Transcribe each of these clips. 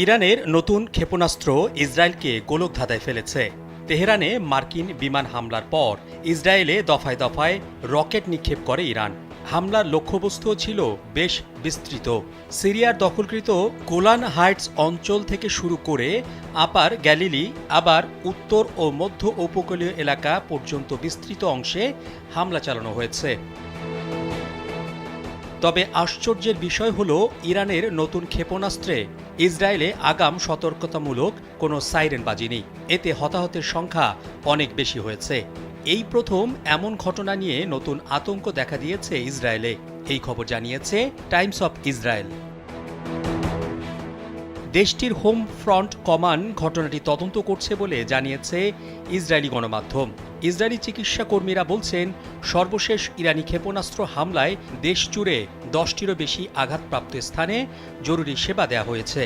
ইরানের নতুন ক্ষেপণাস্ত্র ইসরায়েলকে গোলকধাঁধায় ফেলেছে। তেহরানে মার্কিন বিমান হামলার পর ইসরায়েলে দফায় দফায় রকেট নিক্ষেপ করে ইরান। হামলার লক্ষ্যবস্তুও ছিল বেশ বিস্তৃত। সিরিয়ার দখলকৃত গোলান হাইটস অঞ্চল থেকে শুরু করে আপার গ্যালিলি, আবার উত্তর ও মধ্য উপকূলীয় এলাকা পর্যন্ত বিস্তৃত অংশে হামলা চালানো হয়েছে। তবে আশ্চর্যের বিষয় হল, ইরানের নতুন ক্ষেপণাস্ত্রে ইসরায়েলে আগাম সতর্কতামূলক কোনো সাইরেন বাজেনি। এতে হতাহতের সংখ্যা অনেক বেশি হয়েছে। এই প্রথম এমন ঘটনা নিয়ে নতুন আতঙ্ক দেখা দিয়েছে ইসরায়েলে। এই খবর জানিয়েছে টাইমস অফ ইসরায়েল। দেশটির হোম ফ্রন্ট কমান্ড ঘটনাটি তদন্ত করছে বলে জানিয়েছে ইসরায়েলি গণমাধ্যম। ইসরায়েলি চিকিৎসা কর্মীরা বলছেন, সর্বশেষ ইরানি ক্ষেপণাস্ত্র হামলায় দেশজুড়ে 10টিরও বেশি আঘাতপ্রাপ্ত স্থানে জরুরি সেবা দেওয়া হয়েছে।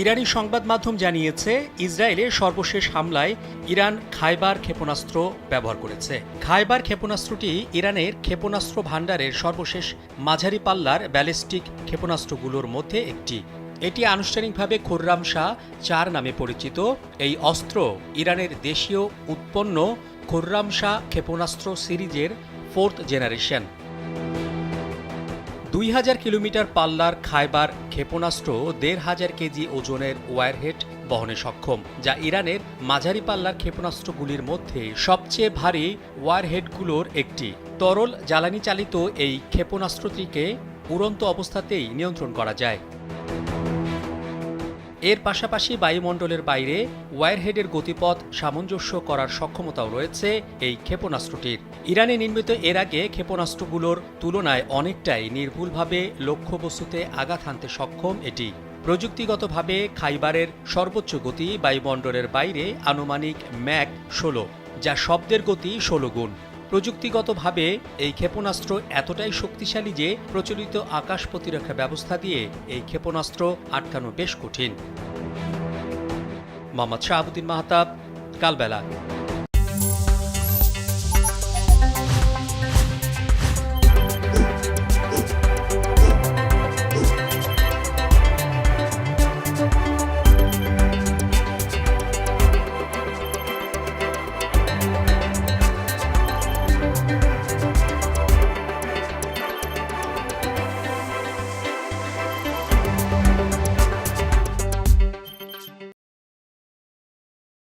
ইরানি সংবাদ মাধ্যম জানিয়েছে, ইসরায়েলের সর্বশেষ হামলায় ইরান খাইবার ক্ষেপণাস্ত্র ব্যবহার করেছে। খাইবার ক্ষেপণাস্ত্রটি ইরানের ক্ষেপণাস্ত্র ভাণ্ডারের সর্বশেষ মাঝারি পাল্লার ব্যালিস্টিক ক্ষেপণাস্ত্রগুলোর মধ্যে একটি। এটি আনুষ্ঠানিকভাবে খুররাম শাহ 4 নামে পরিচিত। এই অস্ত্র ইরানের দেশীয় উৎপন্ন খুররাম শাহ ক্ষেপণাস্ত্র সিরিজের 4th জেনারেশন। 2000 কিলোমিটার পাল্লার খাইবার ক্ষেপণাস্ত্র 1500 কেজি ওজনের ওয়ারহেড বহনে সক্ষম, যা ইরানের মাঝারি পাল্লার ক্ষেপণাস্ত্রগুলির মধ্যে সবচেয়ে ভারী ওয়ারহেডগুলোর একটি। তরল জ্বালানি চালিত এই ক্ষেপণাস্ত্রটিকে উড়ন্ত অবস্থাতেই নিয়ন্ত্রণ করা যায়। এর পাশাপাশি বায়ুমণ্ডলের বাইরে ওয়ারহেডের গতিপথ সামঞ্জস্য করার সক্ষমতাও রয়েছে এই ক্ষেপণাস্ত্রটির। ইরানে নির্মিত এর আগে ক্ষেপণাস্ত্রগুলোর তুলনায় অনেকটাই নির্ভুলভাবে লক্ষ্যবস্তুতে আঘাত হানতে সক্ষম এটি। প্রযুক্তিগতভাবে খাইবারের সর্বোচ্চ গতি বায়ুমণ্ডলের বাইরে আনুমানিক ম্যাক 16, যা শব্দের গতি 16 গুণ। প্রযুক্তিগতভাবে এই ক্ষেপণাস্ত্র এতটাই শক্তিশালী যে প্রচলিত আকাশ প্রতিরক্ষা ব্যবস্থা দিয়ে এই ক্ষেপণাস্ত্র আটকানো বেশ কঠিন। মোহাম্মদ শাহাবুদ্দিন মাহতাব, কালবেলা।